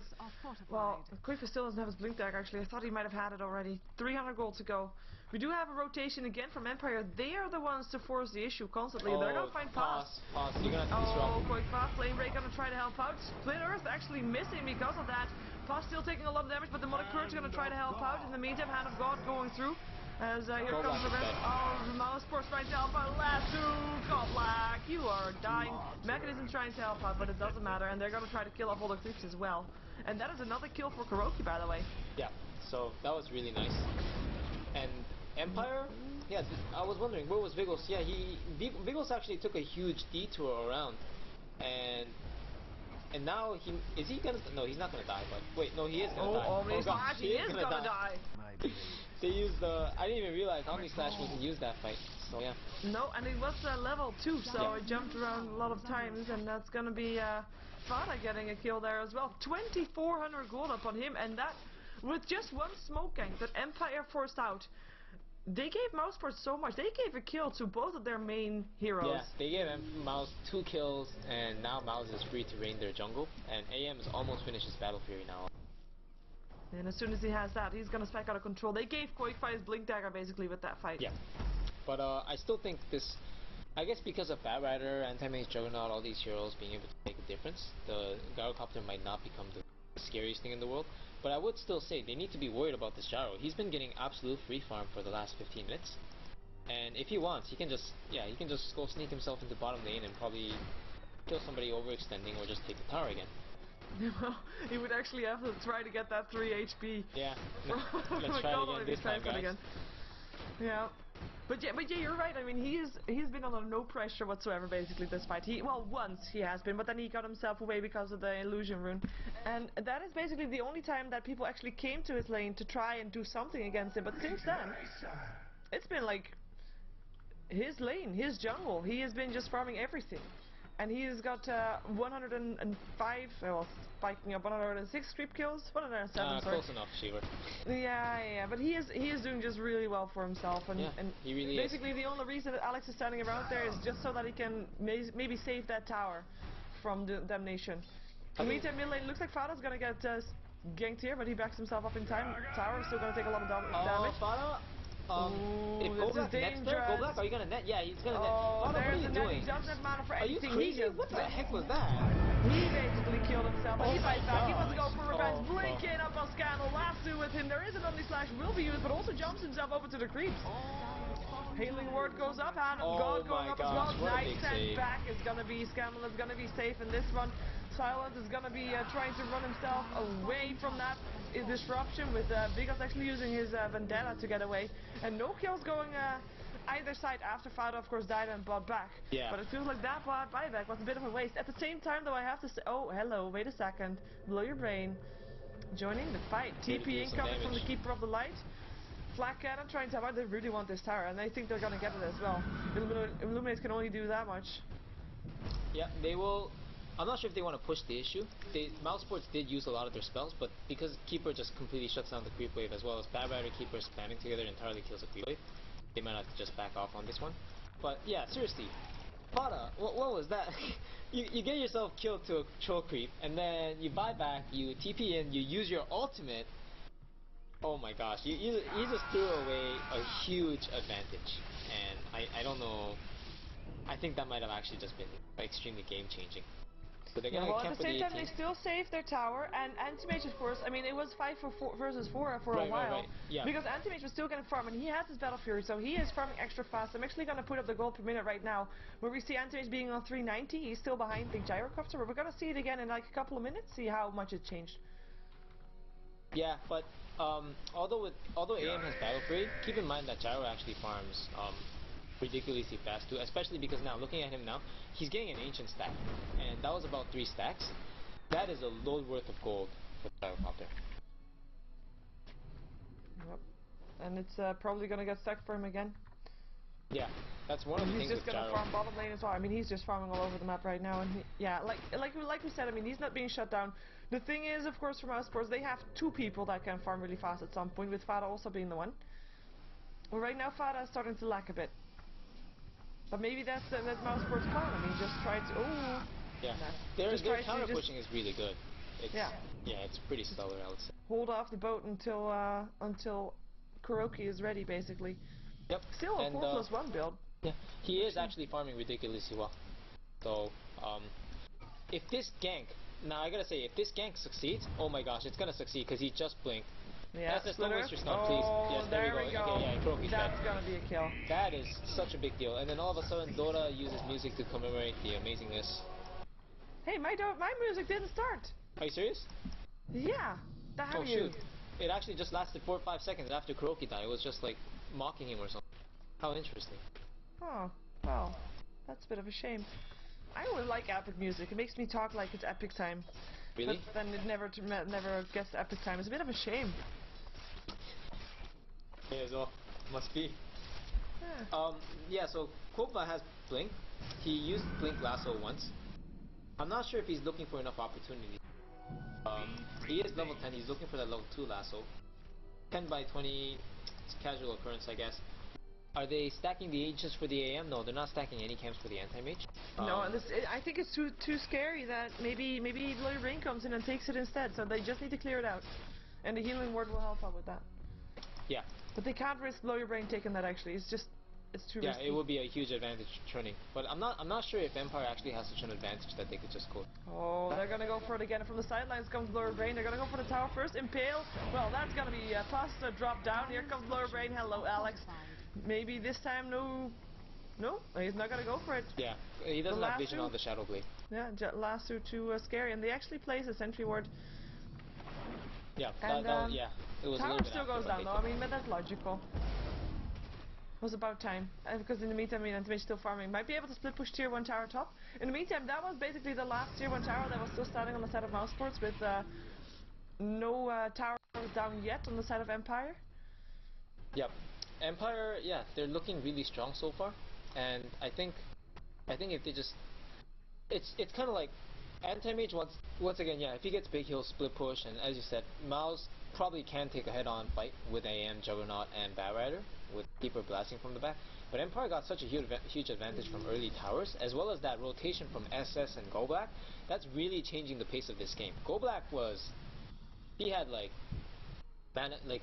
Quiver still doesn't have his blink dagger. Actually, I thought he might have had it already. 300 gold to go. We do have a rotation again from Empire. They are the ones to force the issue constantly. They're gonna find Pass. You're gonna have to disrupt. Quick fast lane break gonna try to help out. Split Earth actually missing because of that. Pass still taking a lot of damage, but the Mother Courage gonna try to help out. In the meantime, Hand of God going through. As here comes the rest of the Mousesports trying to help out. Last 2, God Black, you are dying. Mechanism trying to help out, but it doesn't matter, and they're gonna try to kill off all the creeps as well. And that is another kill for Kuroki, by the way. Yeah, so that was really nice. And Empire, yeah, I was wondering where was Vigos. Yeah, Vigos actually took a huge detour around, and now he's not gonna die, but wait, no, he is gonna die. Oh god, he is gonna die. They used I didn't even realize Omni Slash wasn't used that fight, so yeah. No, and it was level 2, so it jumped around a lot of times, and that's gonna be Fada getting a kill there as well. 2,400 gold up on him, and that with just one smoke gank that Empire forced out. They gave Mousesports so much. They gave a kill to both of their main heroes. Yeah, they gave Mouz 2 kills, and now Mouz is free to reign their jungle, and AM has almost finished his Battle Fury now. And as soon as he has that, he's gonna spike out of control. They gave Koikfai his blink dagger basically with that fight. Yeah, but I still think this, I guess because of Bat Rider, Anti-Mage, Juggernaut, all these heroes being able to make a difference, the Gyrocopter might not become the scariest thing in the world. But I would still say they need to be worried about this Gyro. He's been getting absolute free farm for the last 15 minutes, and if he wants, he can just go sneak himself into bottom lane and probably kill somebody overextending or just take the tower again. Well, he would actually have to try to get that 3 HP. Yeah, let's try it again this time, guys. Yeah. But yeah, you're right. I mean, he's been under no pressure whatsoever basically this fight. Once he has been, but then he got himself away because of the illusion rune, and that is basically the only time that people actually came to his lane to try and do something against him. But since then, it's been like his lane, his jungle. He has been just farming everything. And he's got 105, well, spiking up 106 creep kills, 107, sorry. Close enough, Sheever. Yeah, but he is doing just really well for himself, and, yeah, he really basically is. the only reason that Alex is standing around there is just so that he can maybe save that tower from the damnation. In the meantime, mid lane looks like Fada's gonna get ganked here, but he backs himself up in time. Tower is still gonna take a lot of damage. Fada? If this Goblack is nets there, Goblack, are you gonna net? Yeah, he's gonna net. Fada, what are you doing? He doesn't have mana for Are you anything. crazy? What the heck was that? He basically killed himself, but he fights back. He wants to go for revenge. Oh, Blink in up on Scandal. Lasso with him. There is an only slash will be used, but also jumps himself over to the creeps. Hailing ward goes up, Hand of God going up as well. Nice send back. It's gonna be Scandal. It's gonna be safe in this one. Silent is gonna be trying to run himself away from that disruption with Biggles actually using his vendetta to get away, and no kills going either side after Fada of course died and bought back. Yeah. But it feels like that buyback was a bit of a waste. At the same time though, I have to say, oh hello, wait a second, blow your brain, joining the fight. TP incoming from the Keeper of the Light. Flak Cannon trying to avoid. They really want this tower, and I think they're gonna get it as well. Illuminate can only do that much. Yeah, they will. I'm not sure if they want to push the issue. Mousesports did use a lot of their spells, but because Keeper just completely shuts down the creep wave, as well as Bad Rider Keeper spamming together entirely kills a creep wave, they might have to just back off on this one. But yeah, seriously, Fada, what was that? you get yourself killed to a troll creep, and then you buy back, you TP in, you use your ultimate. Oh my gosh, you just threw away a huge advantage, and I don't know. I think that might have actually just been extremely game changing. So they're gonna well, camp at the for same the time, they still saved their tower, and Anti-Mage, of course, I mean, it was 5 versus 4 for a while. Right. Yeah. Because Anti-Mage was still going to farm, and he has his Battle Fury, so he is farming extra fast. I'm actually going to put up the gold per minute right now, where we see Anti-Mage being on 390. He's still behind the Gyrocopter, but we're going to see it again in like a couple of minutes, see how much it changed. Yeah, but although AM has Battle Fury, keep in mind that Gyro actually farms ridiculously fast too, especially because now, looking at him now, he's getting an ancient stack, and that was about 3 stacks. That is a load worth of gold for the Gyrocopter. Yep. And it's probably gonna get stuck for him again. Yeah, that's one of the things with Gyro. He's just gonna farm bottom lane as well. I mean, he's just farming all over the map right now, and yeah, like we said, I mean, he's not being shut down. The thing is, of course, for Mousesports, they have 2 people that can farm really fast at some point, with Fada also being the one. Well, right now, Fada is starting to lack a bit. But maybe that's Mousesports' plan. I mean, just try to. Oh. Yeah. Nah. Their counter pushing is really good. It's, yeah. Yeah, it's pretty stellar, I would say. Hold off the boat until Kuroki is ready, basically. Yep. Still a 4+1 build. Yeah. He is actually farming ridiculously well. So, if this gank, now I gotta say, if this gank succeeds, oh my gosh, it's gonna succeed because he just blinked. Yeah, don't waste your stun, please. Yes, there we go. Okay, yeah, Kuroki's dead. That's gonna be a kill. That is such a big deal. And then all of a sudden, Dota uses music to commemorate the amazingness. Hey, my music didn't start. Are you serious? Yeah. Oh shoot. It actually just lasted 4 or 5 seconds after Kuroki died. It was just like mocking him or something. How interesting. Oh, well, that's a bit of a shame. I always like epic music. It makes me talk like it's epic time. Really? But then it never gets to epic time. It's a bit of a shame. Yeah, so must be. Yeah. Yeah, so Kobla has Blink. He used Blink Lasso once. I'm not sure if he's looking for enough opportunity. He is level 10, he's looking for that level 2 Lasso. 10 by 20, it's a casual occurrence, I guess. Are they stacking the agents for the AM? No, they're not stacking any camps for the anti-mage. No, and I think it's too scary that maybe Bloody Rain comes in and takes it instead, so they just need to clear it out. And the healing ward will help out with that. Yeah. But they can't risk Bloody Rain taking that actually, it's too risky. Yeah, it would be a huge advantage churning. But I'm not sure if Empire actually has such an advantage that they could just go. Oh, they're gonna go for it again. From the sidelines comes Bloody Rain. They're gonna go for the tower first. Impale. Well, that's gonna be Pasta drop down. Here comes Bloody Rain. Hello, Alex. Maybe this time no, he's not gonna go for it. Yeah, he doesn't have vision on the Shadow Blade. Yeah, lasso too scary, and they actually place a sentry ward. Yeah, and yeah, it was tower a little bit still goes down though. I mean, but that's logical. Was about time. Because in the meantime, Antimage still farming. Might be able to split push tier 1 tower top. In the meantime, that was basically the last tier 1 tower that was still standing on the side of Mousesports with no towers down yet on the side of Empire. Yep. Empire, yeah, they're looking really strong so far. And I think if they just... It's kind of like... Anti-Mage, once again, yeah, if he gets big, he'll split push. And as you said, Mouz probably can take a head-on fight with AM, Juggernaut, and Bat Rider, with Keeper blasting from the back. But Empire got such a huge advantage from early towers, as well as that rotation from SS and Go Black. That's really changing the pace of this game. Go Black he had like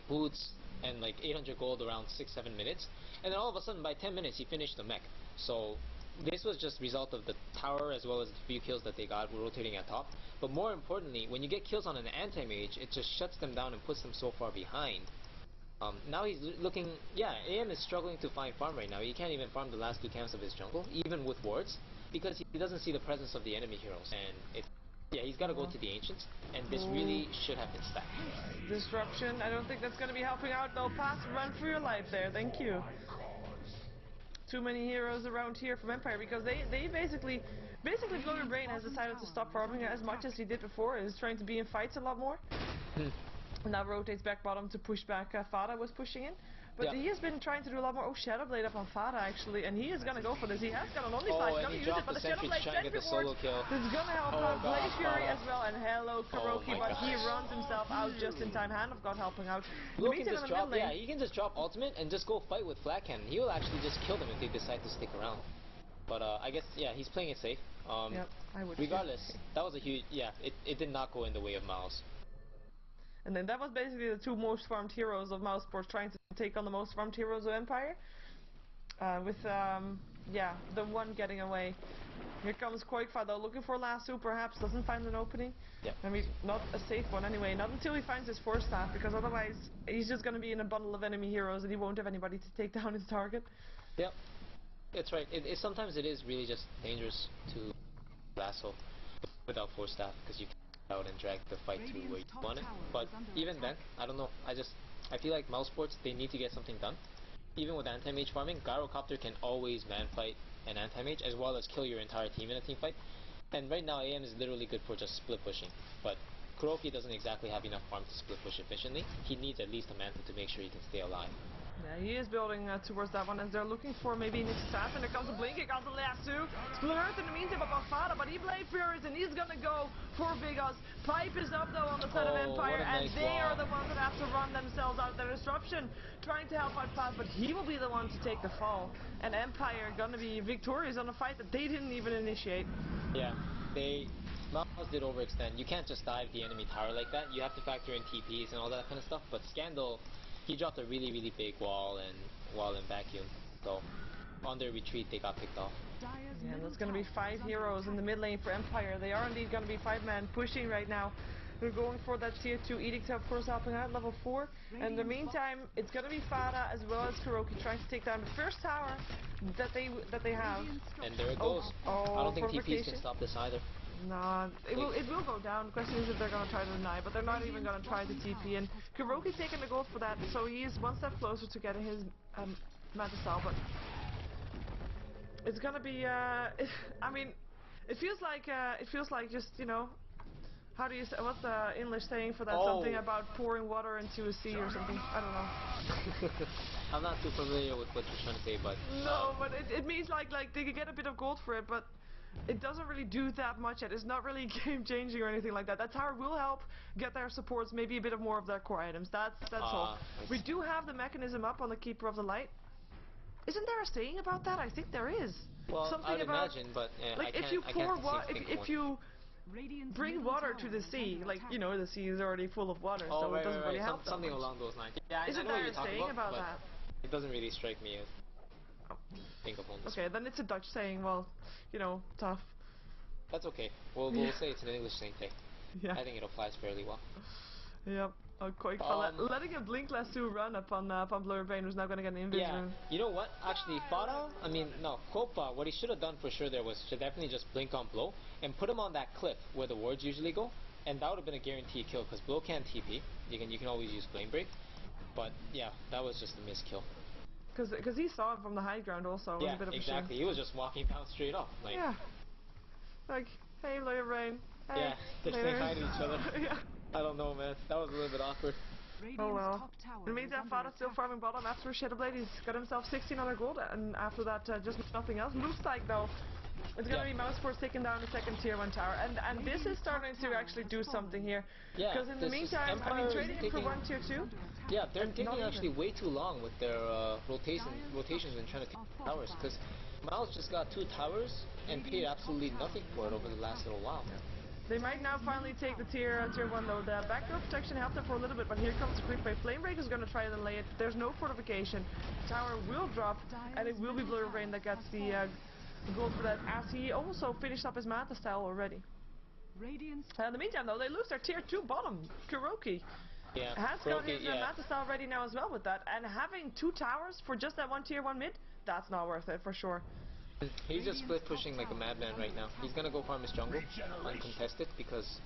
boots and like 800 gold around 6-7 minutes, and then all of a sudden by 10 minutes he finished the mech. So this was just result of the tower as well as the few kills that they got rotating at top. But more importantly, when you get kills on an anti-mage, it just shuts them down and puts them so far behind. Now he's looking, yeah, AM is struggling to find farm right now. He can't even farm the last 2 camps of his jungle, even with wards, because he doesn't see the presence of the enemy heroes. And he's got to go to the Ancients, and this really should have been stacked. Disruption, I don't think that's going to be helping out though. Pass, run for your life there, thank you. Too many heroes around here from Empire, because they basically Bloated Brain has decided to stop farming as much as he did before, and is trying to be in fights a lot more. Now rotates back bottom to push back. Fada was pushing in, but he has been trying to do a lot more. Oh, Shadow Blade up on Fada actually, and he is gonna go for this. He has got an only flash, he's gonna use it, but the Shadow Blade sentry ward is gonna help out Blaze Fury as well. And hello Kuroki, but he runs himself out just in time. Hand of God helping out. Blue can just drop, he can just drop ultimate and just go fight with Flat Cannon. He will actually just kill them if they decide to stick around. But I guess he's playing it safe. Yep, I would. Regardless, that was a huge it did not go in the way of Mouz. And then that was basically the 2 most farmed heroes of Mousesports trying to take on the most farmed heroes of Empire. With the one getting away. Here comes Koikfa though, looking for lasso, perhaps doesn't find an opening. Yep. I mean, not a safe one anyway, not until he finds his Force Staff, because otherwise he's just going to be in a bundle of enemy heroes and he won't have anybody to take down his target. Yep, that's right. Sometimes it is really just dangerous to lasso without Force Staff, because you can out and drag the fight to where you want it. But even then, I don't know, I feel like Mousesports, they need to get something done. Even with anti-mage farming, Gyrocopter can always man fight an anti-mage as well as kill your entire team in a team fight. And right now AM is literally good for just split pushing, but Kuroki doesn't exactly have enough farm to split push efficiently. He needs at least a mantle to make sure he can stay alive. Yeah, he is building towards that one as they're looking for maybe an assassin. There comes a blinking on the lasso. Split Earth in the meantime above Fada, but he Blade Furies and he's gonna go for Vigas. Pipe is up though on the side of Empire, and they are the ones that have to run themselves out. The disruption trying to help out Path, but he will be the one to take the fall. And Empire gonna be victorious on a fight that they didn't even initiate. Yeah, Mouz did overextend. You can't just dive the enemy tower like that. You have to factor in TPs and all that kind of stuff. But Scandal, he dropped a really big wall and vacuum. So on their retreat, they got picked off. Yeah, there's going to be 5 heroes in the mid lane for Empire. They are indeed going to be 5-man pushing right now. They're going for that tier 2 Edict, of course, helping out level 4. And in the meantime, it's going to be Fada as well as Kuroki trying to take down the first tower that they have. And there it goes. I don't think TPs can stop this either. No, it will go down. The question is if they're going to try to deny, but they're not even going to try to TP. And Kuroki's taking the gold for that, so he is one step closer to getting his Mantisal. But it's going to be, I mean, it feels like just, you know, how do you say, what's the English saying for that? Something about pouring water into a sea or something. I don't know. I'm not too familiar with what you're trying to say, but no, but it means like they could get a bit of gold for it, but it doesn't really do that much yet. It's not really game changing or anything like that. That tower will help get their supports, maybe a bit of more of their core items. That's all. We do have the mechanism up on the Keeper of the Light. Isn't there a saying about that? I think there is. Well, something I'd about, imagine, but like if you pour water, if you bring water to the sea, like, you know, the sea is already full of water, so it doesn't really help. Something along those lines. Yeah, isn't there a saying about that? It doesn't really strike me as think of one. Okay, then it's a Dutch saying. Well, you know, tough. That's okay. We'll say it's an English saying. Yeah. I think it applies fairly well. Yep. Letting a Blink Lasso run upon Blur Brain was now going to get an invis rune. You know what? Actually, Kopa, what he should have done for sure there was to definitely just blink on Blow and put him on that cliff where the wards usually go, and that would have been a guaranteed kill because Blow can't TP. You can always use Flame Break, but yeah, that was just a miskill. Because he saw him from the high ground also. It was Yeah, a bit of exactly. A He was just walking down straight up. Like, yeah. Like, hey, Lawyer Rain. Hey, yeah, they're saying hi to each other. Yeah. I don't know, man. That was a little bit awkward. Radiant's well. top tower In the meantime, is under Fada's still attack. farming bottom after Shadowblade. He's got himself 1600 gold, and after that, just nothing else. Looks like, though, it's going to be Mousesports taking down the second tier 1 tower, and this is starting to actually do something here. Yeah, Because in the this is meantime, I mean, Empire trading it for taking- 1 tier 2. Yeah, they're And taking not actually even. way too long with their rotations and trying to take towers, because Mouz just got 2 towers and paid absolutely nothing for it over the last little while. They might now finally take the tier 1 though. The backdoor protection helped them for a little bit, but here comes the creep wave. Flamebreak is going to try to lay it. There's no fortification. Tower will drop, and it will be Blue Rain that gets the gold for that, as he also finished up his Manta style already. Radiant's In the meantime though, they lose their tier 2 bottom. Kuroki Yeah, has got Kuroki, his yeah. Manta style ready now as well with that, and having 2 towers for just that 1 tier 1 mid, that's not worth it for sure. He's just split pushing like a madman right now. He's gonna go farm his jungle uncontested because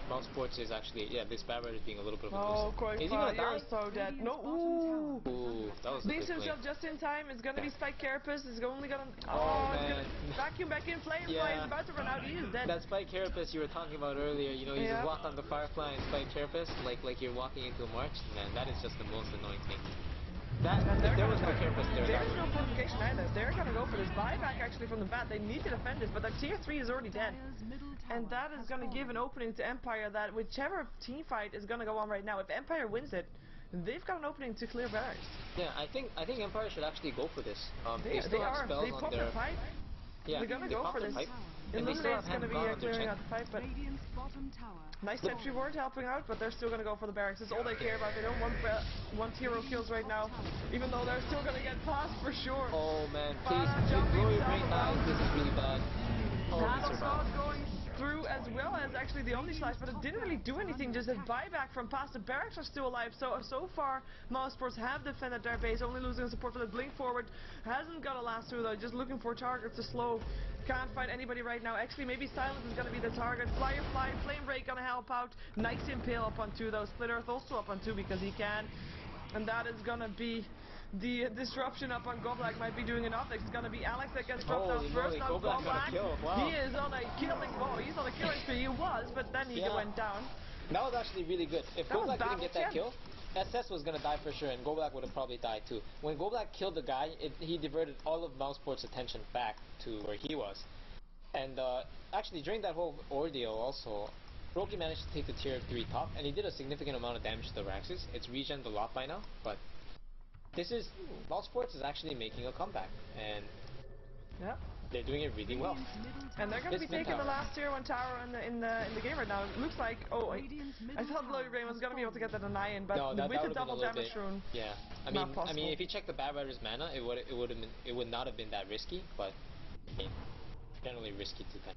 Mousesports is actually, yeah, this Barrett is being a little bit of a Oh, nuisance. Is he gonna you're die? so dead. No, Radiant's bottom tower ooh. Ooh, that was a Leaves good play. himself just in time. It's gonna be Spike Carapace. It's only gonna. Oh, it's man. gonna vacuum back in flame. Yeah. He's about to run out. He is dead. That Spike Carapace you were talking about earlier, you know, you Yeah. just walk on the Firefly and Spike Carapace like you're walking into a march. Man, that is just the most annoying thing. That, if there was no Carapace there, that There's would no fortification either. They're gonna go for this buyback actually from the bat. They need to defend this, but their tier 3 is already dead. Dire's middle tower And that is has going to give an fallen. opening to Empire that whichever team fight is going to go on right now, if Empire wins it, they've got an opening to clear barracks. Yeah, I think Empire should actually go for this. They still have are. spells they on popped their their pipe. yeah, They're gonna they go popped for their this. pipe, and they still Illuminate's have going to be Hand on their clearing chin. out the pipe, but Radiant's bottom tower. nice sentry ward helping out, but they're still going to go for the barracks. It's all they care about. They don't want hero kills right now, even though they're still going to get past for sure. Oh man, please, Fada if jumping Glory himself Brain dies, around. this is really bad. Oh, he Nanoscott survived. going through as well as actually the Omni Slice, but it didn't really do anything, just a buyback from past. The barracks are still alive, so far Mousesports have defended their base, only losing support for the blink forward. Hasn't got a last through though, just looking for targets to slow. Can't find anybody right now. Actually, maybe Silence is going to be the target. Firefly, Flame Break going to help out. Nice Impale up on 2 though. Split Earth also up on 2 because he can. And that is going to be the disruption up on Goblak. Might be doing enough. It's going to be Alex that gets dropped Holy out first. moly, Now Goblak got a kill. Wow. he is on a killing, well, he's on a killing spree. He was, but then he Yeah. went down. That was actually really good. If That was Goblak didn't battle get that champ. kill, SS was gonna die for sure, and Goblak would have probably died too. When Goblak killed the guy, he diverted all of Mousesports' attention back to where he was. And actually, during that whole ordeal also, Roki managed to take the tier 3 top, and he did a significant amount of damage to the Raxes. It's regened a lot by now, but this is, Mousesports is actually making a comeback, and Yep. they're doing it really well. And they're going to be This mid taking the tower. last tier 1 tower in the game right now. It looks like, I thought Bloody Rain was going to be able to get that deny in, but No, that with the would've been a double little damage bit- rune, Yeah, Not I possible. mean, if you check the Bad Rider's mana, it would not have been that risky, but I mean, generally risky to kind.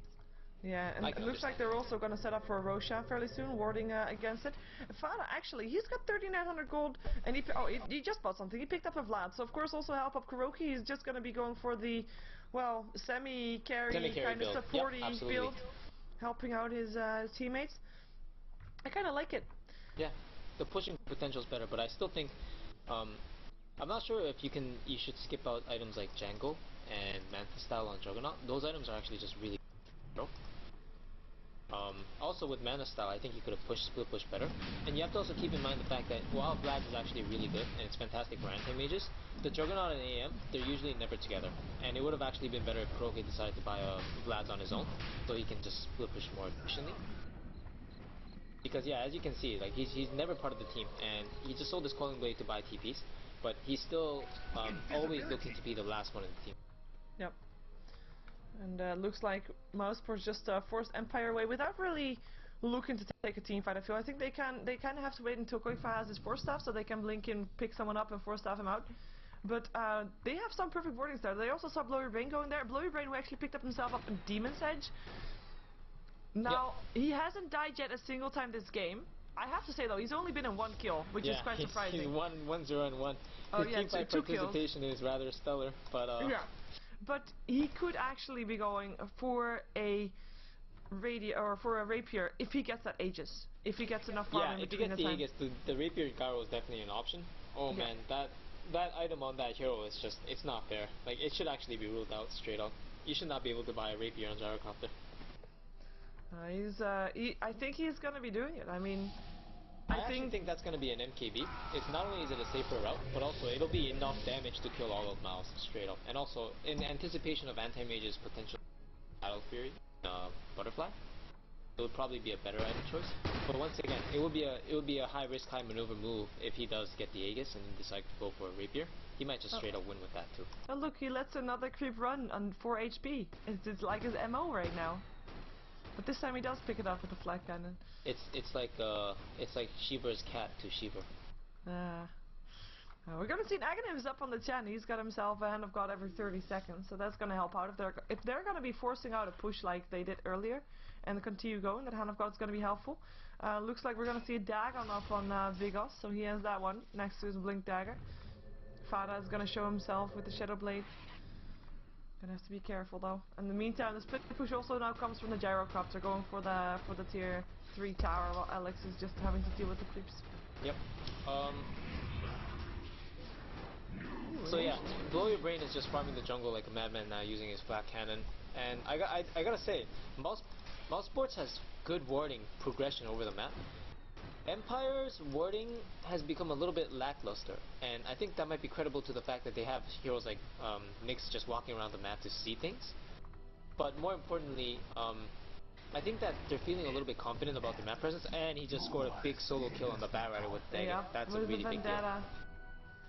yeah, and I it can looks like understand. they're also going to set up for a Roshan fairly soon, warding against it. Fada, actually, he's got 3,900 gold, and he just bought something. He picked up a Vlad, so of course also help up Kuroki. He's just going to be going for the, well, semi-carry Semi-carry kind of build. supporty Yep, absolutely. build, helping out his teammates. I kind of like it. Yeah, the pushing potential is better, but I still think, I'm not sure if you should skip out items like Django and Manta Style on Juggernaut. Those items are actually just really broke. Also with Mana Style, I think you could have pushed split push better. And you have to also keep in mind the fact that while Vlad is actually really good and it's fantastic for anti-mages, the Juggernaut and AM, they're usually never together. And it would have actually been better if Kuroki decided to buy a Vlad on his own, so he can just split push more efficiently. Because yeah, as you can see, like he's never part of the team, and he just sold his Calling Blade to buy TPs, but he's still always looking to be the last one in the team. Yep. And looks like Mousesports just forced Empire away without really looking to take a team fight. I think they kind of have to wait until Quickfire has his force staff so they can blink in, pick someone up and force staff him out. But they have some perfect wardings there. They also saw Blowy Brain going there. Blowy Brain who actually picked up himself up in Demon's Edge. Now, he hasn't died yet a single time this game. I have to say though, he's only been in 1 kill, which is quite surprising. He's 1-0-1. Oh, His yeah, team fight two kills. participation is rather stellar, but Yeah. But he could actually be going for a rapier if he gets that Aegis. If he gets enough farm in if he between gets the the time. Aegis, the Rapier Garo is definitely an option. Oh Yeah. man, that that item on that hero is just, it's not fair. Like, it should actually be ruled out straight up. You should not be able to buy a rapier on gyrocopter. I think he's gonna be doing it. I mean, I actually think that's gonna be an MKB. It's not only is it a safer route, but also it'll be enough damage to kill all of Mouz straight up. And also, in anticipation of anti-mage's potential Battle Fury, Butterfly, it would probably be a better item choice. But once again, it would be a high risk, high maneuver move if he does get the Aegis and decide to go for a rapier. He might just straight up win with that too. Oh look, he lets another creep run on 4 HP. It's like his MO right now. But this time he does pick it up with the flag cannon. It's like Sheever's cat to Sheever. We're gonna see Aghanim's up on the Chen. He's got himself a Hand of God every 30 seconds, so that's gonna help out. If they're gonna be forcing out a push like they did earlier and continue going, that Hand of God's gonna be helpful. Looks like we're gonna see a Dagon up on Vigos, so he has that one next to his Blink Dagger. Fada is gonna show himself with the Shadow Blade. Gonna have to be careful though. In the meantime, the split push also now comes from the gyrocopter, going for the tier 3 tower, while Alex is just having to deal with the creeps. Yep. So yeah, Blow Your Brain is just farming the jungle like a madman now, using his flat cannon. And I gotta say, Mousesports has good warding progression over the map. Empire's warding has become a little bit lackluster, and I think that might be credible to the fact that they have heroes like Nyx just walking around the map to see things. But more importantly, I think that they're feeling a little bit confident about their map presence, and he just scored a big solo kill on the Bat Rider with Dagger. Yeah, that's a really big deal.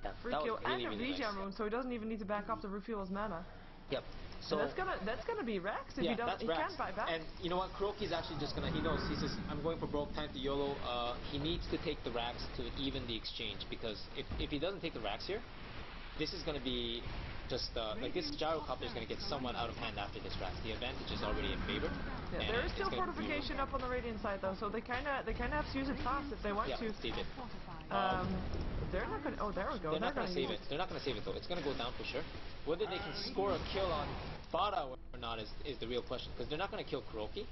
Yeah, free that kill was really, and a really regen nice. room, so he doesn't even need to back up to refuel his mana. Yep. So and that's gonna be Rex if he doesn't. He can't buy back. And you know what? Kuroki's actually just gonna. He knows. He says, "I'm going for broke time to YOLO." He needs to take the racks to even the exchange, because if he doesn't take the racks here, this is gonna be just like this gyrocopter is gonna get somewhat out of hand after this rack. The advantage is already in favor. Yeah, there is still fortification up on the Radiant side though, so they kinda have to use it fast if they want to. They did. They're not gonna. Oh, there we go. They're not gonna save it. They're not gonna save it though. It's gonna go down for sure. Whether they can score a kill on Fada or not is the real question, because they're not gonna kill Kuroki.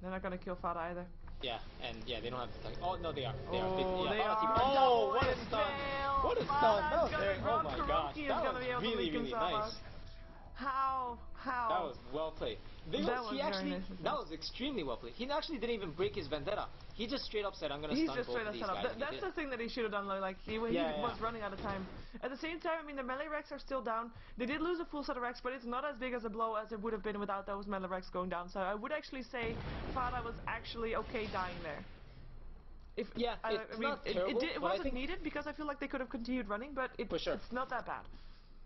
They're not gonna kill Fada either. Yeah, and yeah, they don't have to. Oh no, they are. They are. Oh, what a stun! What a stun! That was very. Oh my gosh, that was really nice. How? That was well played. That was extremely well played. He actually didn't even break his vendetta. He just straight up said, "I'm gonna stun both of these guys." That's the thing that he should have done. Like he was running out of time. At the same time, I mean, the melee Rex are still down. They did lose a full set of Rex, but it's not as big as a blow as it would have been without those melee Rex going down. So I would actually say Fada was actually okay dying there. It's not terrible. It wasn't needed, because I feel like they could have continued running, but it's not that bad.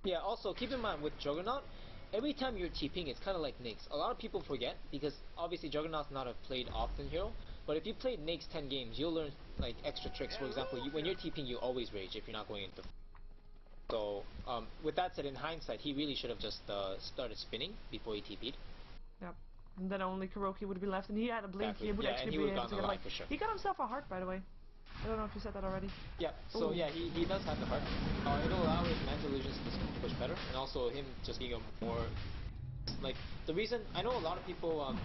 Yeah. Also, keep in mind with Juggernaut, every time you're TPing, it's kind of like Nyx. A lot of people forget, because obviously Juggernaut's not a played often hero. But if you played Nyx 10 games, you'll learn like extra tricks. For example, when you're TPing, you always rage if you're not going into. So with that said, in hindsight, he really should have just started spinning before he TP'd. Yep. And then only Kuroki would be left, and he had a blink. Exactly. He would actually be able to get away. For sure. He got himself a heart, by the way. I don't know if you said that already. Yeah. So yeah, he does have the heart. It'll allow his Mantle Illusions to push better, and also him just being a more like the reason I know a lot of people.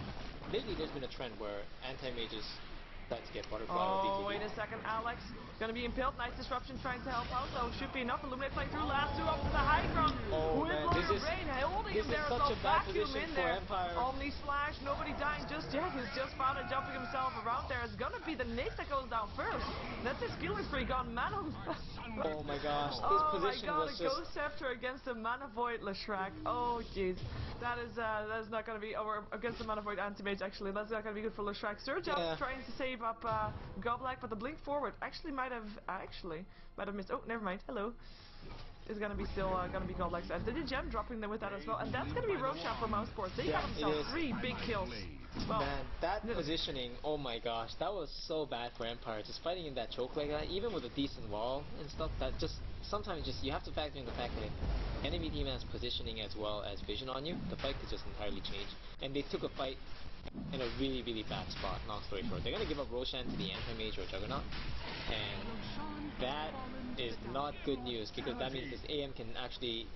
Lately, there's been a trend where anti-mages start to get Butterfly. Oh, wait a second, Alex. Gonna be impaled. Nice disruption trying to help out, though. Should be enough. Illuminate playing through. Last two up to the high ground. Oh, with man, Blow Your Brain holding him there as well. Vacuum in there. Empire. Omni Slash. Nobody dying just yet. He's just Fada jumping himself around there. It's gonna be the Nyx that goes down first. That's his killer streak on Mana. Oh my gosh, this position was just... Ghost Scepter against a Mana Void Leshrac. Oh jeez. That is not going to be, or against the Mana Void Anti-Mage actually, that's not going to be good for Leshrac. Surge up, trying to save up Goblak, but the blink forward actually might have missed. Oh, never mind. Hello. Is going to be still going to be Goblak's end. They did gem dropping them with that as well, and that's going to be Roshan for Mousesports. They got themselves 3 big kills. Well, man, that positioning, oh my gosh, that was so bad for Empire. Just fighting in that choke like that, even with a decent wall and stuff, that just sometimes you have to factor in the fact that if enemy team has positioning as well as vision on you, the fight could just entirely change. And they took a fight in a really, really bad spot, long story short. They're going to give up Roshan to the Anti-Mage or Juggernaut, and that is not good news, because that means this AM can actually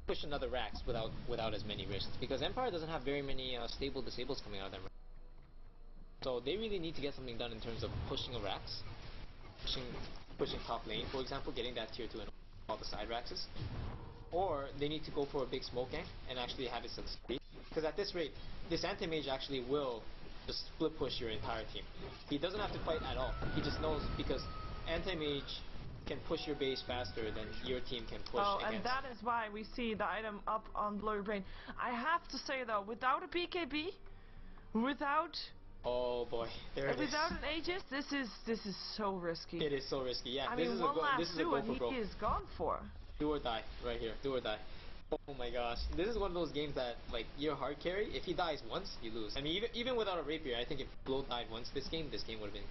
push another racks without as many risks, because Empire doesn't have very many stable disables coming out of them. So they really need to get something done in terms of pushing a racks, pushing top lane, for example, getting that tier 2 and all the side Raxes, or they need to go for a big smoke gank and actually have it succeed. Because at this rate, this anti-mage actually will just split push your entire team. He doesn't have to fight at all. He just knows because anti-mage can push your base faster than your team can push against. And that is why we see the item up on Blurry Brain. I have to say though, without a BKB, without oh boy, there it is. Without an Aegis, this is so risky. It is so risky. Yeah, I this mean, is one last this is a go and for broke. he is gone for. Do or die, right here. Do or die. Oh my gosh, this is one of those games that like your hard carry. If he dies once, you lose. I mean, even without a rapier, I think if Blow died once this game would have been.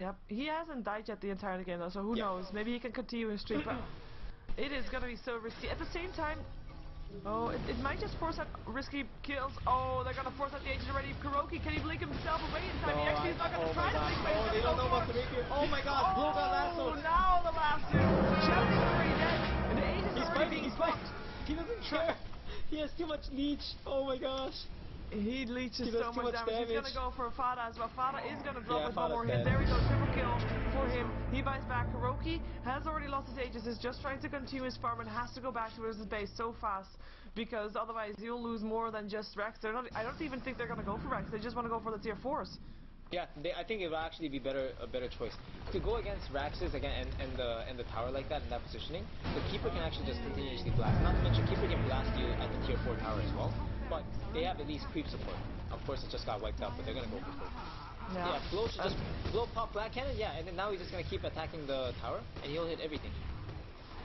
Yep, he hasn't died yet the entire game though, so who knows? Maybe he can continue his streak, but it is gonna be so risky. At the same time, oh, it might just force out risky kills. Oh, they're gonna force out the agent already. Kuroki, can he blink himself away in time? He actually is not gonna try to blink away. Oh, they don't know what to make here. Oh my god, Blow got lasso. Oh, now the lasso. Chelsea is already dead. And the agent is already being blocked. He doesn't care. He has too much leech. Oh my gosh. He leeches so much damage. He's gonna go for Fada as well. Fada is gonna drop with one more hit. There we go, triple kill for him. He buys back. Kuroki has already lost his Aegis, is just trying to continue his farm and has to go back towards his base so fast because otherwise he'll lose more than just Rex. They're not. I don't even think they're gonna go for Rex. They just want to go for the tier 4s. Yeah, I think it will actually be a better choice to go against Raxes again and the tower like that in that positioning. The keeper can actually just continuously blast. Not to mention keeper can blast you at the tier 4 tower as well. But they have at least creep support. Of course, it just got wiped out, but they're gonna go for it. Yeah, Blow should just pop Black Cannon. Yeah, and then now he's just gonna keep attacking the tower, and he'll hit everything.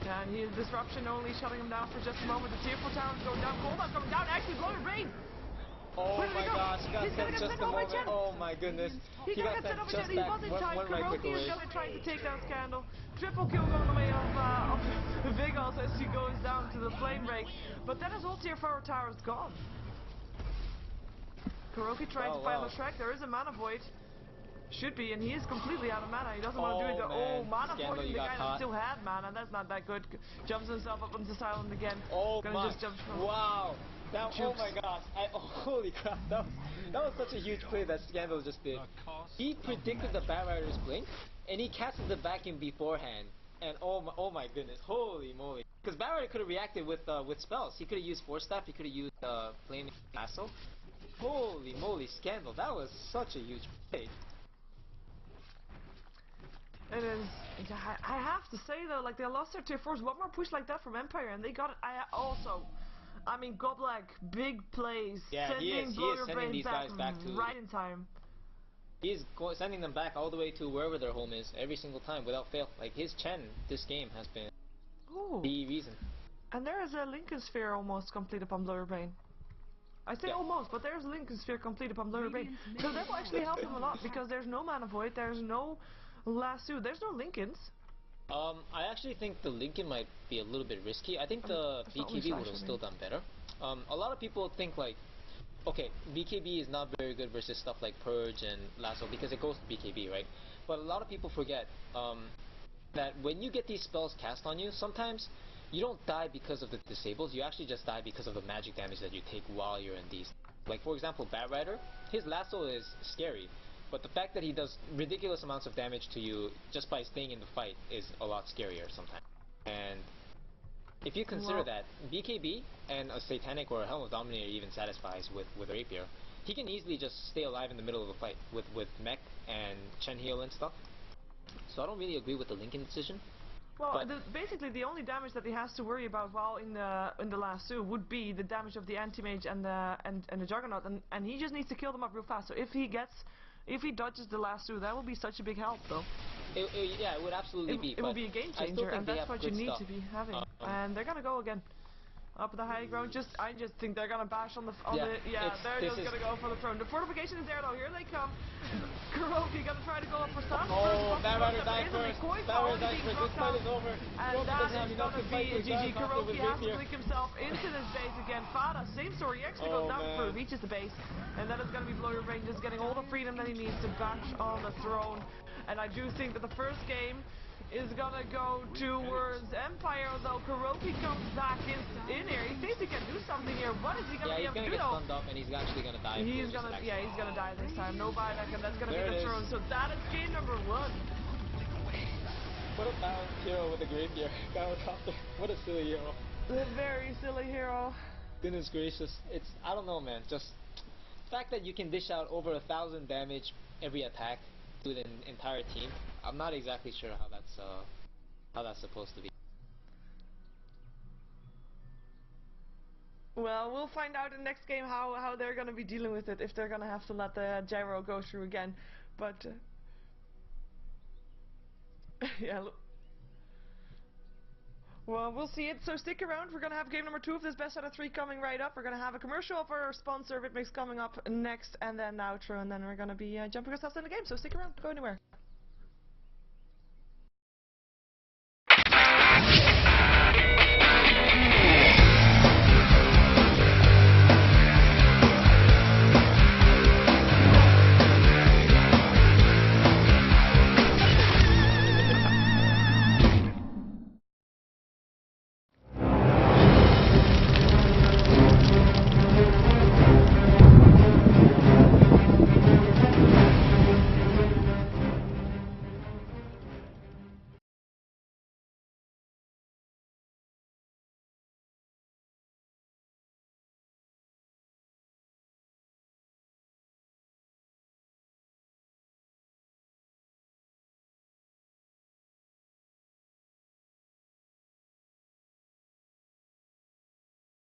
Yeah, and he's disruption only shutting him down for just a moment. The tier 4 tower is going down. Golbat's coming down. Actually, Blurry Brain. Oh my gosh, he got sent just a moment. Oh my goodness. He got sent over just that one right click away. Kuroki is gonna try to take down Scandal. Triple kill going away of Vigos as he goes down to the flame break. But then his whole tier 4 tower is gone. Kuroki trying to find the Shrek. There is a mana void. Should be, and he is completely out of mana. He doesn't want to do it. Oh, mana void. The guy that still had mana. That's not that good. Jumps himself up into silent again. Oh gonna my! Just jump from wow! That, oh my gosh! Holy crap! That was such a huge play that Scandal just did. He predicted the Bat Rider's blink, and he casted the vacuum beforehand. And oh my goodness! Holy moly! Because Bat Rider could have reacted with spells. He could have used Force Staff. He could have used Flaming Castle. Holy moly, Scandal! That was such a huge play. It is. I have to say though, like they lost their tier 4s. One more push like that from Empire, and they got it. I mean, Goblag, big plays. Yeah, he is sending these guys back to right in time. He's sending them back all the way to wherever their home is every single time without fail. Like his Chen this game has been the reason. And there is a Lincoln Sphere almost complete upon Blurry Brain. I say almost, but there's a Lincoln Sphere complete upon Blurry Brain. So that will actually help him a lot because there's no mana void, there's no lasso, there's no Lincolns. I actually think the Lincoln might be a little bit risky. I think the BKB would have still done better. A lot of people think like, okay, BKB is not very good versus stuff like Purge and Lasso because it goes to BKB, right? But a lot of people forget that when you get these spells cast on you, sometimes you don't die because of the disables, you actually just die because of the magic damage that you take while you're in these. Like for example, Bat Rider, his Lasso is scary. But the fact that he does ridiculous amounts of damage to you just by staying in the fight is a lot scarier sometimes. And if you consider that BKB and a Satanic or a Helm of Dominator even satisfies with Rapier, he can easily just stay alive in the middle of the fight with mech and Chen heal and stuff. So I don't really agree with the Lincoln decision. Well, basically the only damage that he has to worry about while in the lasso would be the damage of the Anti-Mage and the Juggernaut, and he just needs to kill them up real fast. So if he dodges the lasso, that will be such a big help, though. Yeah, it would absolutely be. It will be a game changer, and that's what you need to be having. And they're gonna go again. Up the high ground, I just think they're gonna bash on the they're just gonna go for the throne. The fortification is there though, here they come. Kuroki gonna try to go up for stun. Oh, Bat Rider died first. Bat Rider died first, this fight is over. And that is gonna be a GG. Kuroki has to click himself into this base again. Fada, same story, he actually goes down through, reaches the base. And that is gonna be Blurry Brain just getting all the freedom that he needs to bash on the throne. And I do think that the first game is gonna go towards Empire, though Kuroki comes back in here. He thinks he can do something here. What is he gonna be able to do? He's gonna get stunned up and he's actually gonna die. He's gonna die this time. No buyback, and that's gonna be the throne. So that is game number 1. What a balanced hero with a Gravier. Gyrocopter. What a silly hero. A very silly hero. Goodness gracious. It's, I don't know, man. Just the fact that you can dish out over 1,000 damage every attack to the entire team. I'm not exactly sure how that's supposed to be. Well, we'll find out in the next game how they're going to be dealing with it, if they're going to have to let the gyro go through again. But, yeah. Well, we'll see it, so stick around. We're going to have game number 2 of this best out of 3 coming right up. We're going to have a commercial for our sponsor, Ritmix, coming up next, and then an outro, and then we're going to be jumping ourselves in the game, so stick around, go anywhere.